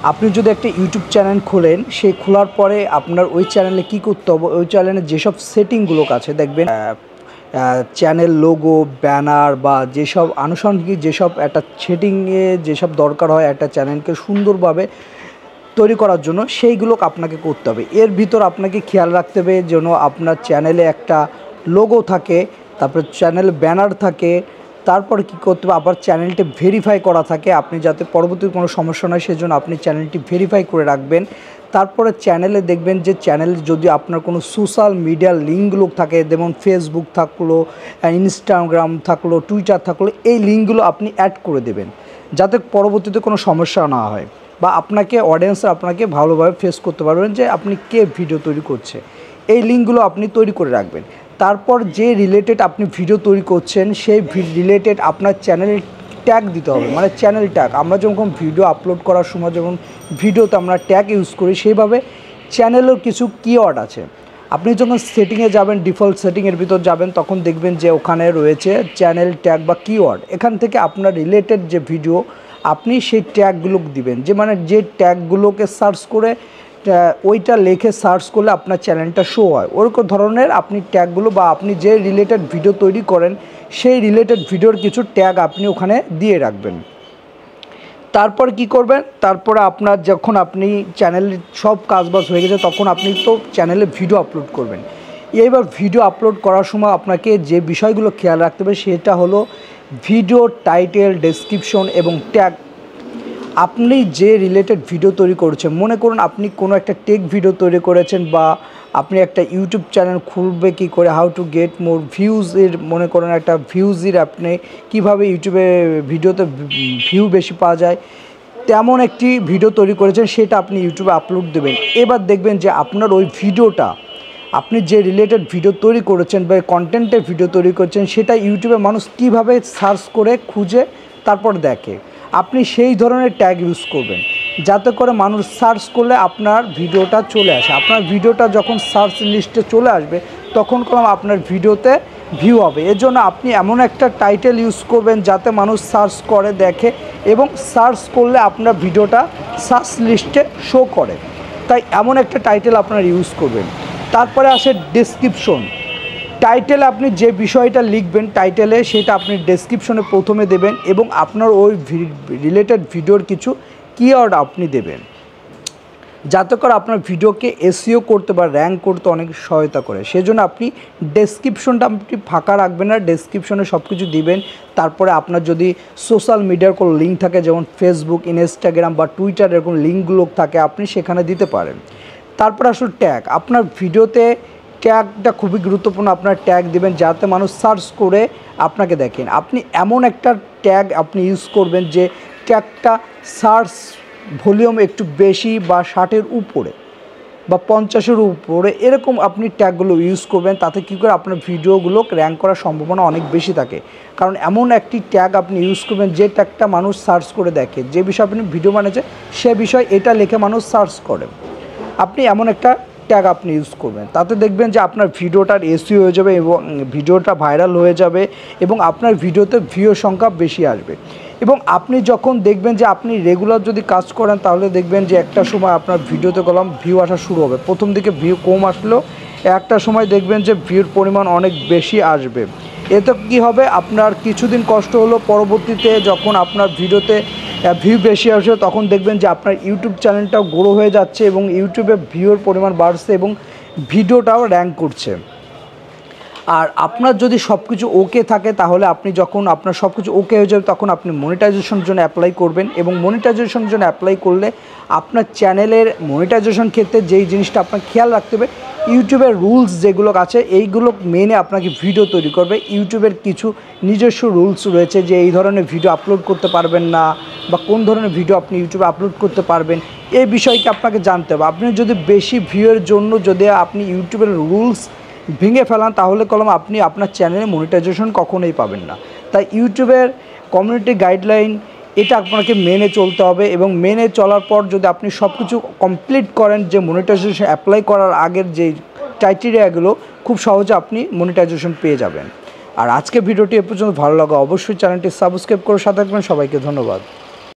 আপনি যদি একটা ইউটিউব চ্যানেল খোলেন, সেই খোলার পরে আপনার ওই চ্যানেলে কী করতে হবে, ওই চ্যানেলে যেসব সেটিংগুলো আছে দেখবেন চ্যানেল লোগো, ব্যানার বা যেসব আনুষঙ্গিক যেসব একটা সেটিংয়ে যেসব দরকার হয় একটা চ্যানেলকে সুন্দরভাবে তৈরি করার জন্য, সেইগুলো আপনাকে করতে হবে। এর ভিতর আপনাকে খেয়াল রাখতে হবে যেন আপনার চ্যানেলে একটা লোগো থাকে, তারপরে চ্যানেল ব্যানার থাকে, তারপর কী করতে হবে আবার চ্যানেলটি ভেরিফাই করা থাকে। আপনি যাতে পরবর্তী কোনো সমস্যা নয় সেজন্য আপনি চ্যানেলটি ভেরিফাই করে রাখবেন। তারপরে চ্যানেলে দেখবেন যে চ্যানেল যদি আপনার কোনো সোশ্যাল মিডিয়ার লিঙ্কগুলো থাকে, যেমন ফেসবুক থাকলো, ইনস্টাগ্রাম থাকলো, টুইটার থাকলো, এই লিঙ্কগুলো আপনি অ্যাড করে দেবেন যাতে পরবর্তীতে কোনো সমস্যা না হয় বা আপনাকে অডিয়েন্সরা আপনাকে ভালোভাবে ফেস করতে পারবেন যে আপনি কে ভিডিও তৈরি করছে। এই লিঙ্কগুলো আপনি তৈরি করে রাখবেন। তারপর যে রিলেটেড আপনি ভিডিও তৈরি করছেন সেই রিলেটেড আপনার চ্যানেলের ট্যাগ দিতে হবে, মানে চ্যানেল ট্যাগ। আমরা যখন ভিডিও আপলোড করার সময় যখন ভিডিওতে আমরা ট্যাগ ইউজ করি, সেইভাবে চ্যানেলের কিছু কিওয়ার্ড আছে। আপনি যখন সেটিংয়ে যাবেন, ডিফল্ট সেটিংয়ের ভিতর যাবেন, তখন দেখবেন যে ওখানে রয়েছে চ্যানেল ট্যাগ বা কিওয়ার্ড। এখান থেকে আপনার রিলেটেড যে ভিডিও আপনি সেই ট্যাগগুলো দিবেন, যে মানে যে ট্যাগগুলোকে সার্চ করে ওইটা লিখে সার্চ করলে আপনার চ্যানেলটা শো হয়, ওরকম ধরনের আপনি ট্যাগগুলো বা আপনি যে রিলেটেড ভিডিও তৈরি করেন সেই রিলেটেড ভিডিওর কিছু ট্যাগ আপনি ওখানে দিয়ে রাখবেন। তারপর কি করবেন, তারপরে আপনার যখন আপনি চ্যানেলের সব কাজবাজ হয়ে গেছে তখন আপনি তো চ্যানেলে ভিডিও আপলোড করবেন। এইবার ভিডিও আপলোড করার সময় আপনাকে যে বিষয়গুলো খেয়াল রাখতে হবে সেটা হলো ভিডিও টাইটেল, ডেসক্রিপশন এবং ট্যাগ। আপনি যে রিলেটেড ভিডিও তৈরি করছেন, মনে করুন আপনি কোনো একটা টেক ভিডিও তৈরি করেছেন বা আপনি একটা ইউটিউব চ্যানেল খুলবে কী করে, হাউ টু গেট মোর ভিউজের, মনে করেন একটা ভিউজের আপনি কীভাবে ইউটিউবে ভিডিওতে ভিউ বেশি পাওয়া যায় তেমন একটি ভিডিও তৈরি করেছেন, সেটা আপনি ইউটিউবে আপলোড দেবেন। এবার দেখবেন যে আপনার ওই ভিডিওটা, আপনি যে রিলেটেড ভিডিও তৈরি করেছেন বা কন্টেন্টের ভিডিও তৈরি করছেন, সেটা ইউটিউবে মানুষ কীভাবে সার্চ করে খুঁজে তারপর দেখে। আপনি সেই ধরনের ট্যাগ ইউজ করবেন যাতে করে মানুষ সার্চ করলে আপনার ভিডিওটা চলে আসে। আপনার ভিডিওটা যখন সার্চ লিস্টে চলে আসবে তখন আপনার ভিডিওতে ভিউ হবে। এর জন্য আপনি এমন একটা টাইটেল ইউজ করবেন যাতে মানুষ সার্চ করে দেখে এবং সার্চ করলে আপনার ভিডিওটা সার্চ লিস্টে শো করে। তাই এমন একটা টাইটেল আপনারা ইউজ করবেন। তারপরে আসে ডেসক্রিপশন। টাইটেলে আপনি যে বিষয়টা লিখবেন টাইটেলে, সেটা আপনি ডেসক্রিপশনে প্রথমে দেবেন এবং আপনার ওই রিলেটেড ভিডিওর কিছু কিওয়ার্ড আপনি দেবেন যাতে করে আপনার ভিডিওকে এসইও করতে বা র্যাঙ্ক করতে অনেক সহায়তা করে। সেজন্য আপনি ডেসক্রিপশনটা আপনি ফাঁকা রাখবেন না, ডেসক্রিপশনে সব কিছু দিবেন। তারপরে আপনার যদি সোশ্যাল মিডিয়ার কোনো লিঙ্ক থাকে, যেমন ফেসবুক, ইনস্টাগ্রাম বা টুইটার, এরকম লিঙ্কগুলো থাকে আপনি সেখানে দিতে পারেন। তারপরে আসলে ট্যাগ। আপনার ভিডিওতে ট্যাগটা খুবই গুরুত্বপূর্ণ। আপনার ট্যাগ দিবেন যাতে মানুষ সার্চ করে আপনাকে দেখেন। আপনি এমন একটা ট্যাগ আপনি ইউজ করবেন যে ট্যাগটা সার্চ ভলিউম একটু বেশি বা 60-এর উপরে বা 50-এর উপরে, এরকম আপনি ট্যাগগুলো ইউজ করবেন। তাতে কী করে আপনার ভিডিওগুলো র্যাঙ্ক করার সম্ভাবনা অনেক বেশি থাকে। কারণ এমন একটি ট্যাগ আপনি ইউজ করবেন যে ট্যাগটা মানুষ সার্চ করে দেখে, যে বিষয় আপনি ভিডিও বানিয়েছে সে বিষয় এটা লিখে মানুষ সার্চ করে। আপনি এমন একটা ট্যাগ আপনি ইউজ করবেন, তাতে দেখবেন যে আপনার ভিডিওটার এসইও হয়ে যাবে এবং ভিডিওটা ভাইরাল হয়ে যাবে এবং আপনার ভিডিওতে ভিউ সংখ্যা বেশি আসবে। এবং আপনি যখন দেখবেন যে আপনি রেগুলার যদি কাজ করেন তাহলে দেখবেন যে একটা সময় আপনার ভিডিওতে ভিউ আসা শুরু হবে। প্রথম দিকে ভিউ কম আসলেও একটা সময় দেখবেন যে ভিউর পরিমাণ অনেক বেশি আসবে। এতে কী হবে, আপনার কিছুদিন কষ্ট হলো, পরবর্তীতে যখন আপনার ভিডিওতে ভিউ বেশি আসে তখন দেখবেন যে আপনার ইউটিউব চ্যানেলটাও গ্রো হয়ে যাচ্ছে এবং ইউটিউবে ভিউর পরিমাণ বাড়ছে এবং ভিডিওটাও র্যাঙ্ক করছে। আর আপনার যদি সব কিছু ওকে থাকে তাহলে আপনি যখন আপনার সব কিছু ওকে হয়ে যাবে তখন আপনি মনিটাইজেশনের জন্য অ্যাপ্লাই করবেন এবং মনিটাইজেশনের জন্য অ্যাপ্লাই করলে আপনার চ্যানেলের মনিটাইজেশন ক্ষেত্রে যেই জিনিসটা আপনার খেয়াল রাখতে হবে, ইউটিউবের রুলস যেগুলো আছে এইগুলো মেনে আপনাকে ভিডিও তৈরি করবে। ইউটিউবের কিছু নিজস্ব রুলস রয়েছে যে এই ধরনের ভিডিও আপলোড করতে পারবেন না বা কোন ধরনের ভিডিও আপনি ইউটিউবে আপলোড করতে পারবেন, এই বিষয়কে আপনাকে জানতে হবে। আপনি যদি বেশি ভিউয়ের জন্য যদি আপনি ইউটিউবের রুলস ভেঙে ফেলান তাহলে আপনি আপনার চ্যানেলে মনিটাইজেশন কখনোই পাবেন না। তাই ইউটিউবের কমিউনিটি গাইডলাইন এটা আপনাকে মেনে চলতে হবে এবং মেনে চলার পর যদি আপনি সব কিছু কমপ্লিট করেন, যে মনিটাইজেশন অ্যাপ্লাই করার আগের যে ক্রাইটেরিয়াগুলো, খুব সহজে আপনি মনিটাইজেশন পেয়ে যাবেন। আর আজকে ভিডিওটি এ পর্যন্ত ভালো লাগা অবশ্যই চ্যানেলটি সাবস্ক্রাইব করে সাথে থাকবেন। সবাইকে ধন্যবাদ।